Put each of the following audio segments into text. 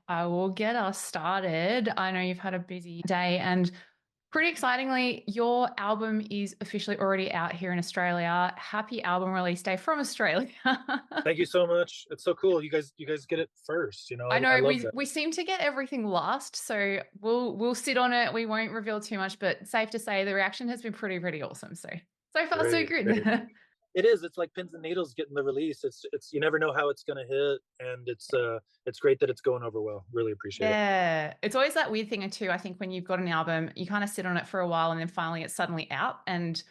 I will get us started. I know you've had a busy day, and pretty excitingly, your album is officially already out here in Australia. Happy album release day from Australia. Thank you so much. It's so cool. You guys get it first. I I know love we that. we seem to get everything last, so we'll sit on it. We won't reveal too much, but safe to say the reaction has been pretty awesome. So far so Great, great. good. It is. It's like pins and needles getting the release. It's you never know how it's gonna hit, and it's great that it's going over well. Really appreciate it. Yeah, it's always that weird thing too. I think when you've got an album, you kind of sit on it for a while, and then finally it's suddenly out, and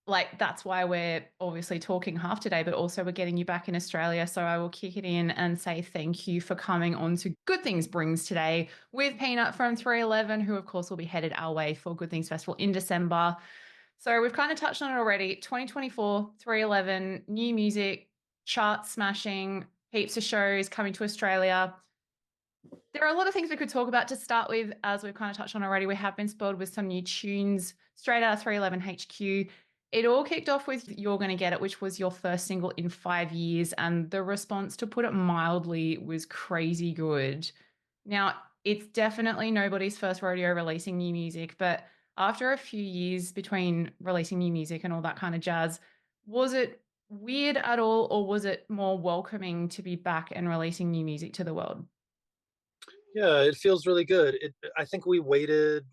like that's why we're obviously talking half today, but also we're getting you back in Australia. So I will kick it in and say thank you for coming on to Good Things Brings today with Peanut from 311, who of course will be headed our way for Good Things Festival in December. So we've kind of touched on it already. 2024, 311, new music, chart smashing, heaps of shows coming to Australia. There are a lot of things we could talk about to start with, as we've kind of touched on already. We have been spoiled with some new tunes straight out of 311 HQ. It all kicked off with You're Gonna Get It, which was your first single in 5 years. And the response, to put it mildly, was crazy good. Now, it's definitely nobody's first rodeo releasing new music, but after a few years between releasing new music and all that kind of jazz, was it weird at all, or was it more welcoming to be back and releasing new music to the world? Yeah, it feels really good. I think we waited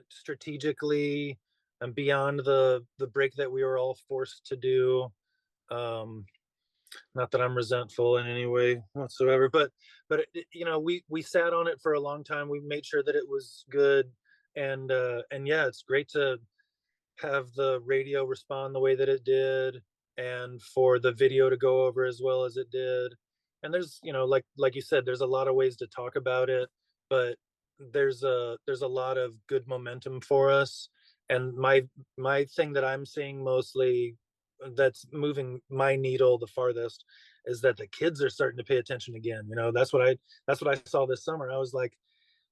strategically and beyond the break that we were all forced to do. Um, Not that I'm resentful in any way whatsoever, but we sat on it for a long time. We made sure that it was good, and yeah, it's great to have the radio respond the way that it did, and for the video to go over as well as it did. And there's, like you said, there's a lot of ways to talk about it, but there's a lot of good momentum for us. And my thing that I'm seeing mostly that's moving my needle the farthest is that the kids are starting to pay attention again. That's what I saw this summer. I was like,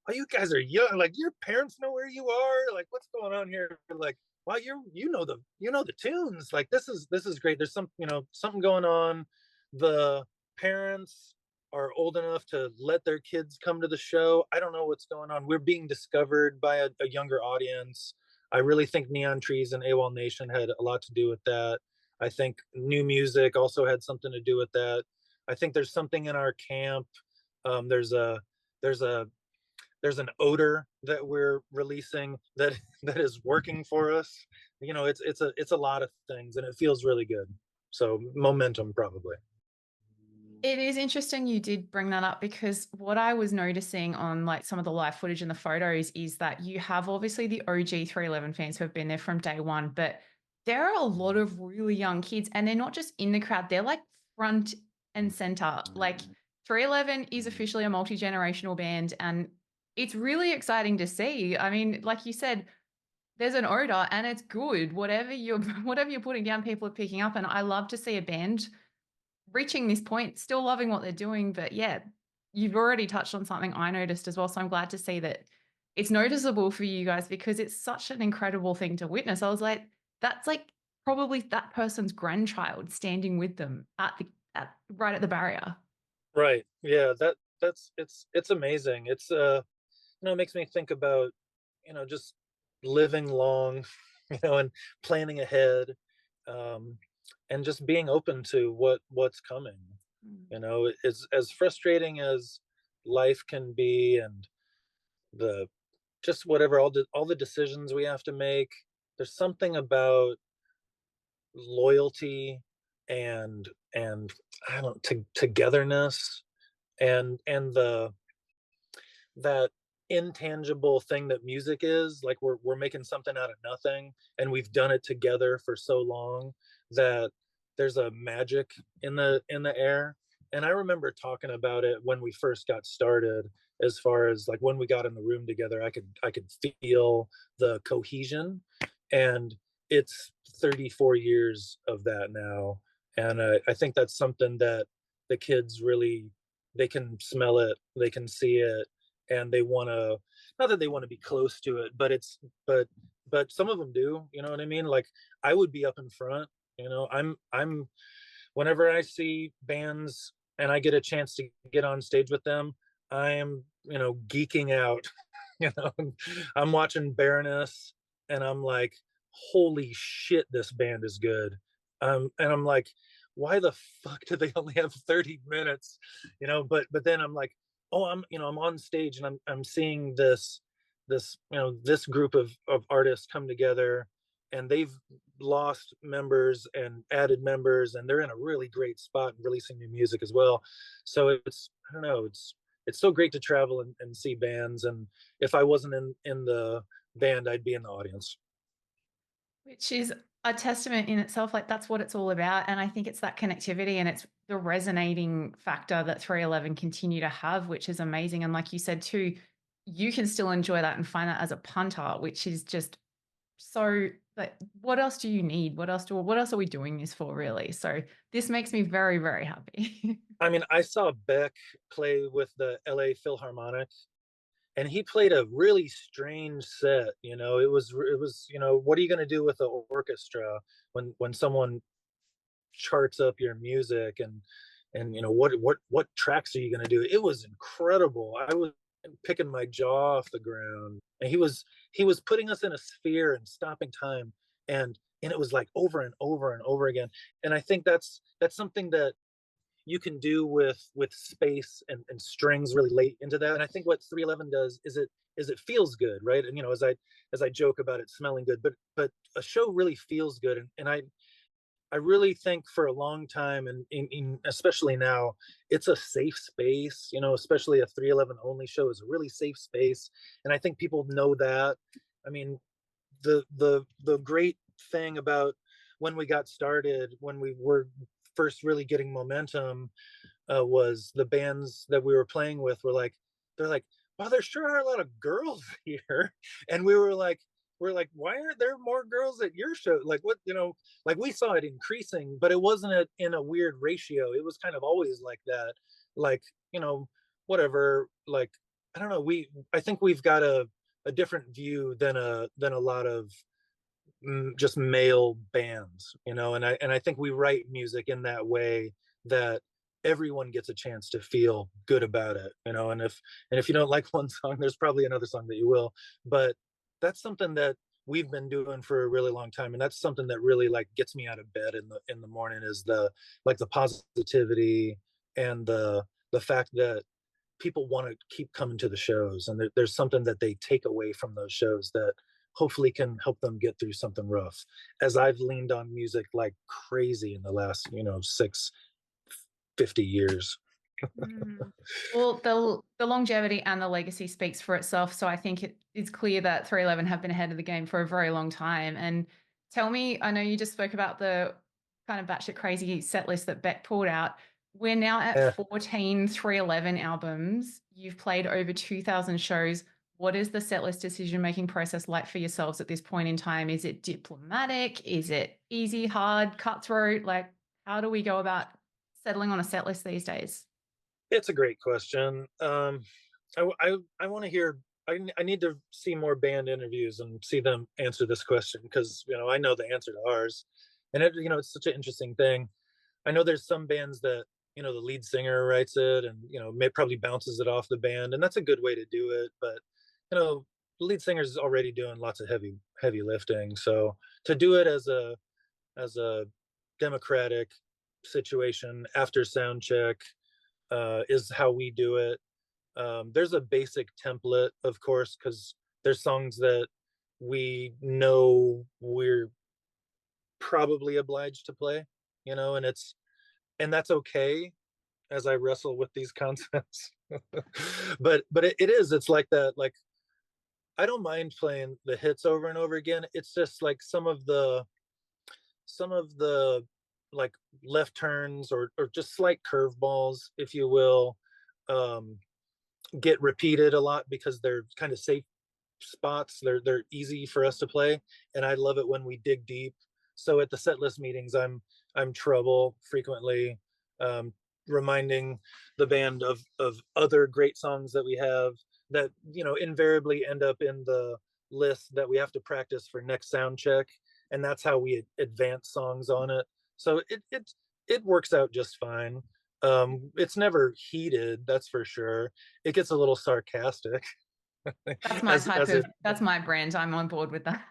oh, you guys are young. Like, your parents know where you are. Like, what's going on here? Like, wow, you know the tunes. Like, this is great. There's something going on. The parents are old enough to let their kids come to the show. I don't know what's going on. We're being discovered by a younger audience. I really think Neon Trees and AWOL Nation had a lot to do with that. I think new music also had something to do with that. I think there's something in our camp. There's a there's a there's an odor that we're releasing that that is working for us. It's a lot of things, and it feels really good. So momentum, probably. It is interesting you did bring that up, because what I was noticing on like some of the live footage and the photos is that you have obviously the OG 311 fans who have been there from day one, but there are a lot of really young kids, and they're not just in the crowd, they're like front and center. Like 311 is officially a multi-generational band, and it's really exciting to see. I mean, like you said, there's an odor and it's good. Whatever you're whatever you're putting down, people are picking up. And I love to see a band reaching this point, still loving what they're doing. But yeah, you've already touched on something I noticed as well. So I'm glad to see that it's noticeable for you guys, because it's such an incredible thing to witness. I was like, that's like probably that person's grandchild standing with them at right at the barrier. Right. Yeah. It's amazing. It makes me think about just living long, and planning ahead, um, and just being open to what's coming. Mm. It's as frustrating as life can be, and the just whatever all the decisions we have to make. There's something about loyalty and I don't togetherness, and the that intangible thing that music is. Like, we're making something out of nothing, and we've done it together for so long that there's a magic in the air. And I remember talking about it when we first got started, as far as like when we got in the room together, I could feel the cohesion. And it's 34 years of that now. And I think that's something that the kids really, they can smell it, they can see it, and they want to, not that they want to be close to it, but some of them do. You know what I mean? Like, I would be up in front. I'm whenever I see bands and I get a chance to get on stage with them, I am, geeking out. you know, I'm watching Baroness, and I'm like, holy shit, this band is good. And I'm like, why the fuck do they only have 30 minutes? But then I'm like, oh, I'm on stage, and I'm seeing this group of artists come together, and they've lost members and added members, and they're in a really great spot releasing new music as well. So it's, I don't know, it's so great to travel and see bands. And if I wasn't in the band, I'd be in the audience. Which is a testament in itself, like, that's what it's all about, and I think it's that connectivity and it's the resonating factor that 311 continue to have, which is amazing, and like you said too, you can still enjoy that and find that as a punter, which is just so like, what else do you need? What else are we doing this for, really? So, this makes me very, very happy. I mean, I saw Beck play with the LA Philharmonic, and he played a really strange set. It was, what are you going to do with the orchestra when someone charts up your music, and what tracks are you going to do? It was incredible. I was picking my jaw off the ground, and he was putting us in a sphere and stopping time, and it was like over and over and over again. And I think that's something that you can do with space and strings really late into that. And I think what 311 does is it feels good, right? And as I joke about it smelling good, but a show really feels good. And I really think for a long time, and especially now, it's a safe space. Especially a 311 only show is a really safe space, and I think people know that. I mean, the great thing about when we got started, when we were first really getting momentum, was the bands that we were playing with were like, they're like, wow, there sure are a lot of girls here. And we're like, why aren't there more girls at your show? Like, what, like, we saw it increasing, but it wasn't in a weird ratio. It was kind of always like that. Like, whatever. Like, I don't know. I think we've got a different view than a lot of just male bands, and I think we write music in that way that everyone gets a chance to feel good about it, and if you don't like one song, there's probably another song that you will. But that's something that we've been doing for a really long time, and that's something that really like gets me out of bed in the morning, is the positivity, and the fact that people want to keep coming to the shows, and there's something that they take away from those shows that hopefully can help them get through something rough. As I've leaned on music like crazy in the last 650 years. Mm. Well, the longevity and the legacy speaks for itself. So I think it's clear that 311 have been ahead of the game for a very long time. And tell me, I know you just spoke about the kind of batshit crazy set list that Beck pulled out. We're now at Yeah, 14 311 albums. You've played over 2,000 shows. What is the set list decision making process like for yourselves at this point in time? Is it diplomatic? Is it easy, hard, cutthroat? Like, how do we go about settling on a set list these days? it's a great question. I want to hear. I need to see more band interviews and see them answer this question, because I know the answer to ours, and it's such an interesting thing. I know there's some bands that the lead singer writes it, and probably bounces it off the band, and that's a good way to do it. But the lead singer's already doing lots of heavy lifting, so to do it as a democratic situation after sound check, is how we do it. There's a basic template, of course, because there's songs that we know we're probably obliged to play, and that's okay as I wrestle with these concepts. But it's like that. Like, I don't mind playing the hits over and over again. It's just like some of the like left turns, or just slight curveballs, if you will, um, get repeated a lot because they're kind of safe spots. They're easy for us to play, and I love it when we dig deep. So at the set list meetings, I'm trouble frequently, um, reminding the band of other great songs that we have that invariably end up in the list that we have to practice for next sound check, and that's how we advance songs on it. So it works out just fine. It's never heated, that's for sure. It gets a little sarcastic That's my type as of, it that's my brand. I'm on board with that.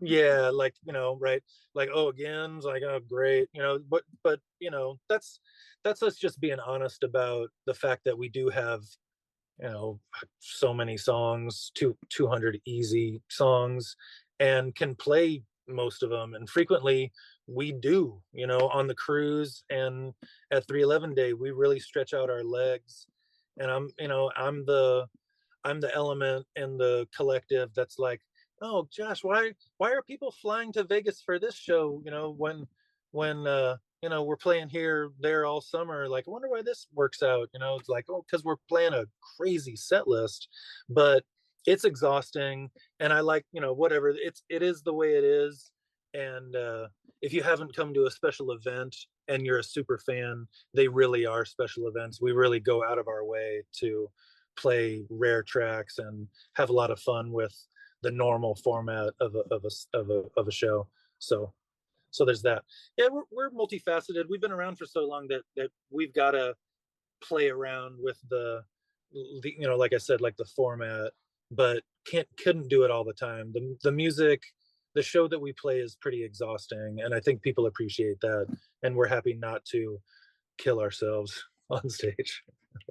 yeah, like, right, like, oh, again, it's like, oh, great, but that's us just being honest about the fact that we do have, so many songs, 200 easy songs, and can play most of them. And frequently we do, on the cruise and at 311 day, we really stretch out our legs. And I'm the element in the collective that's like, oh, Josh, why are people flying to Vegas for this show? When we're playing here there all summer. Like, I wonder why this works out. It's like, oh, because we're playing a crazy set list, but it's exhausting. And I like, whatever. It is the way it is. And if you haven't come to a special event and you're a super fan, they really are special events. We really go out of our way to play rare tracks and have a lot of fun with the normal format of a show. So there's that. Yeah, we're multifaceted. We've been around for so long that we've got to play around with like I said, like the format, but couldn't do it all the time. The music, the show that we play is pretty exhausting, and I think people appreciate that, and we're happy not to kill ourselves on stage.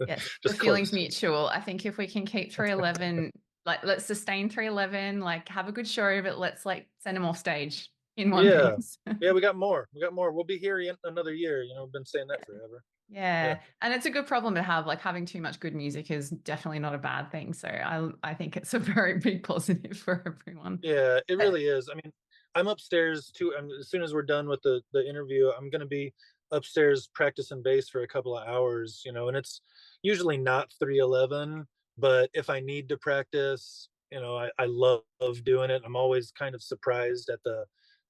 Yes, the Just feeling's close. mutual. I think if we can keep 311, like let's sustain 311, like have a good show, but let's like send them off stage in one Yeah. piece. Yeah, we got more. We got more. We'll be here another year. We've been saying that Yeah. forever. Yeah. Yeah. And it's a good problem to have. Like having too much good music is definitely not a bad thing. So I think it's a very big positive for everyone. Yeah, it But really is. I mean, I'm upstairs too. As soon as we're done with the interview, I'm going to be upstairs practicing bass for a couple of hours, and it's usually not 311, but if I need to practice, I love doing it. I'm always kind of surprised at the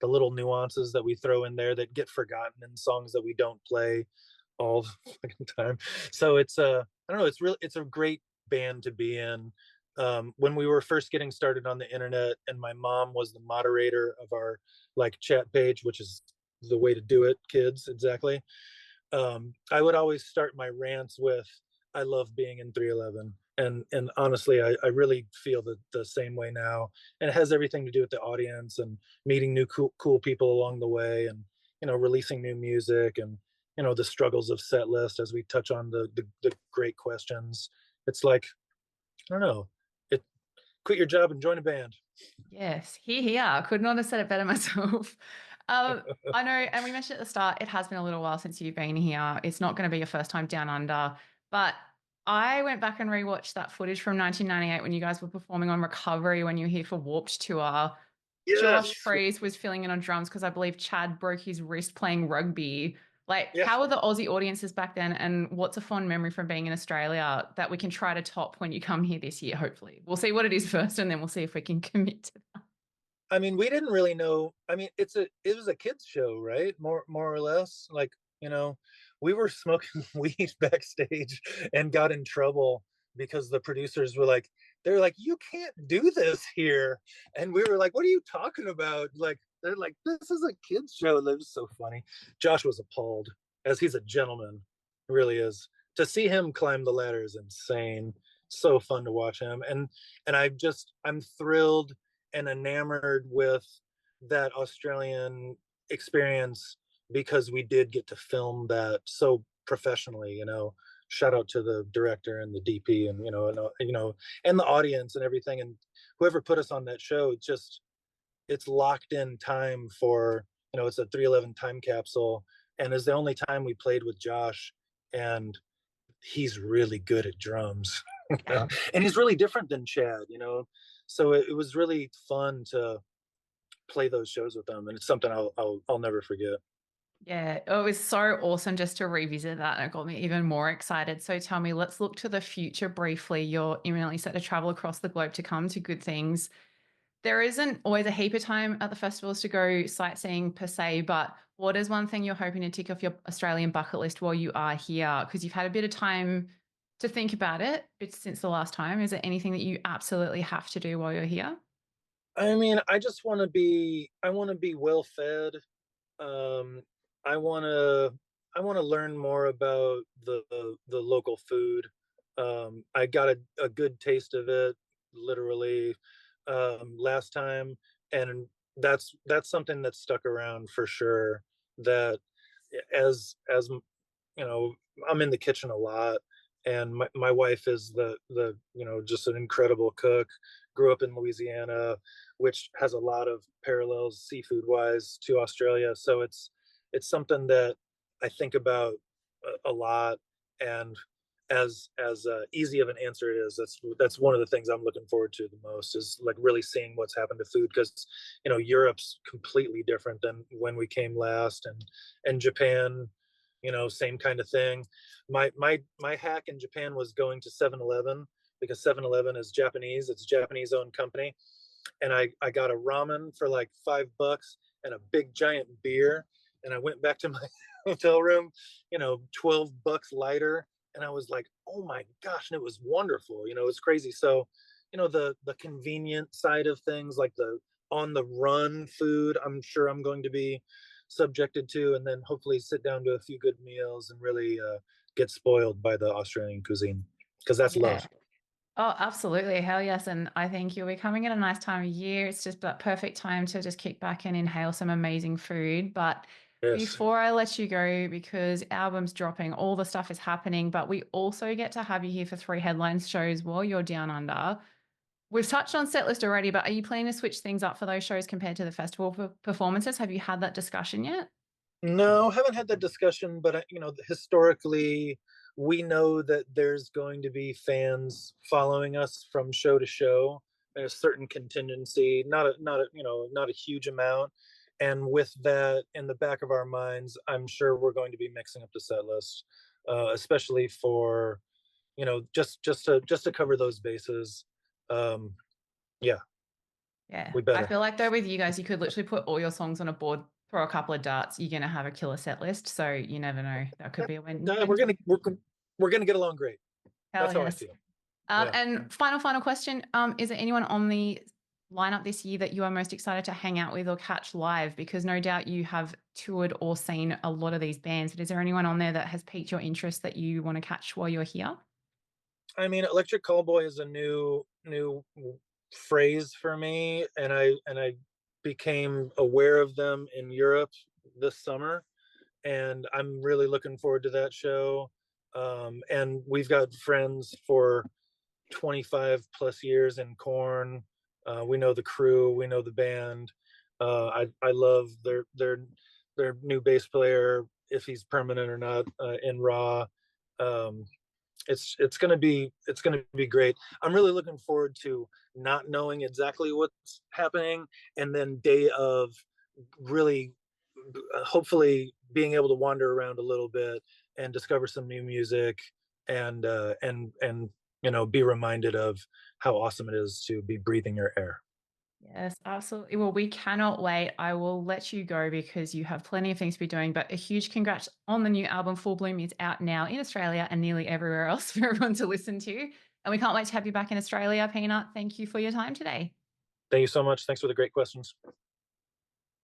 little nuances that we throw in there that get forgotten in songs that we don't play all the fucking time. So I don't know, it's a great band to be in. When we were first getting started on the internet, and my mom was the moderator of our like chat page, which is the way to do it, kids, exactly. I would always start my rants with, I love being in 311. And honestly, I really feel the same way now. And it has everything to do with the audience and meeting new cool people along the way, and releasing new music, and the struggles of set list as we touch on the great questions. It's like, I don't know, it quit your job and join a band. yes, here. I could not have said it better myself. Um, I know, and we mentioned at the start, it has been a little while since you've been here. It's not going to be your first time down under, but I went back and rewatched that footage from 1998 when you guys were performing on Recovery when you were here for Warped Tour. Josh Yes. Freese was filling in on drums because I believe Chad broke his wrist playing rugby. Like, Yeah. how were the Aussie audiences back then? And what's a fond memory from being in Australia that we can try to top when you come here this year, hopefully? We'll see what it is first, and then we'll see if we can commit to that. I mean, we didn't really know. I mean, it was a kids show, right? More or less. Like, we were smoking weed backstage and got in trouble because the producers were like, they're like, you can't do this here. And we were like, what are you talking about? Like, they're like, this is a kids show. That was so funny. Josh was appalled, as he's a gentleman, really is. To see him climb the ladder is insane. So fun to watch him. And I'm thrilled and enamored with that Australian experience, because we did get to film that so professionally. Shout out to the director and the DP, and and the audience and everything, and whoever put us on that show. It's locked in time for, it's a 311 time capsule, and is the only time we played with Josh, and he's really good at drums. Yeah. And he's really different than Chad, so it was really fun to play those shows with them, and it's something I'll never forget. Yeah, it was so awesome just to revisit that, and it got me even more excited. So tell me, let's look to the future briefly. You're imminently set to travel across the globe to come to good things. There isn't always a heap of time at the festivals to go sightseeing per se, but what is one thing you're hoping to tick off your Australian bucket list while you are here? Because you've had a bit of time to think about it since the last time. Is there anything that you absolutely have to do while you're here? I mean, I want to be well fed. um I want to I want to learn more about the local food. I got a good taste of it literally last time, and that's something that stuck around for sure. That as you know, I'm in the kitchen a lot, and my wife is the just an incredible cook. Grew up in Louisiana, which has a lot of parallels seafood wise to Australia. So it's something that I think about a lot. And as easy of an answer it is, that's one of the things I'm looking forward to the most, is like really seeing what's happened to food, because Europe's completely different than when we came last, and Japan, same kind of thing. My hack in Japan was going to 7-Eleven, because 7-Eleven is Japanese. It's a Japanese owned company. And I got a ramen for like $5 and a big giant beer. And I went back to my hotel room, 12 bucks lighter. And I was like, oh my gosh. And it was wonderful. It's crazy. So, the convenient side of things, like the on the run food, I'm sure I'm going to be subjected to, and then hopefully sit down to a few good meals and really get spoiled by the Australian cuisine, because that's Yeah. love. Oh, absolutely. Hell yes. And I think you'll be coming at a nice time of year. It's just that perfect time to just kick back and inhale some amazing food. But Yes. before I let you go, because albums dropping, all the stuff is happening, but we also get to have you here for 3 headlines shows while you're down under. We've touched on set list already, but are you planning to switch things up for those shows compared to the festival performances? Have you had that discussion yet? No, haven't had that discussion, but historically, we know that there's going to be fans following us from show to show. There's a certain contingency, not a huge amount. And with that in the back of our minds, I'm sure we're going to be mixing up the set list, especially for just to cover those bases. Um, yeah, Yeah. we I better. feel like though with you guys, you could literally put all your songs on a board, throw a couple of darts, you're gonna have a killer set list. So you never know. That could Yeah, be a win yeah, win. we're gonna get along great. Hell That's how I yes. feel. Yeah. And final question. Is there anyone on the lineup this year that you are most excited to hang out with or catch live? Because no doubt you have toured or seen a lot of these bands, but is there anyone on there that has piqued your interest that you want to catch while you're here? I mean, electric callboy is a new phrase for me, and I became aware of them in Europe this summer, and I'm really looking forward to that show. And we've got friends for 25 plus years in Corn. We know the crew, we know the band. I love their new bass player, if he's permanent or not, in Raw. Um, it's gonna be great. I'm really looking forward to not knowing exactly what's happening, and then day of really, hopefully being able to wander around a little bit and discover some new music, and be reminded of how awesome it is to be breathing your air. Yes, absolutely. Well, we cannot wait. I will let you go because you have plenty of things to be doing. But a huge congrats on the new album. Full Bloom is out now in Australia and nearly everywhere else for everyone to listen to. And we can't wait to have you back in Australia, Peanut. Thank you for your time today. Thank you so much. Thanks for the great questions.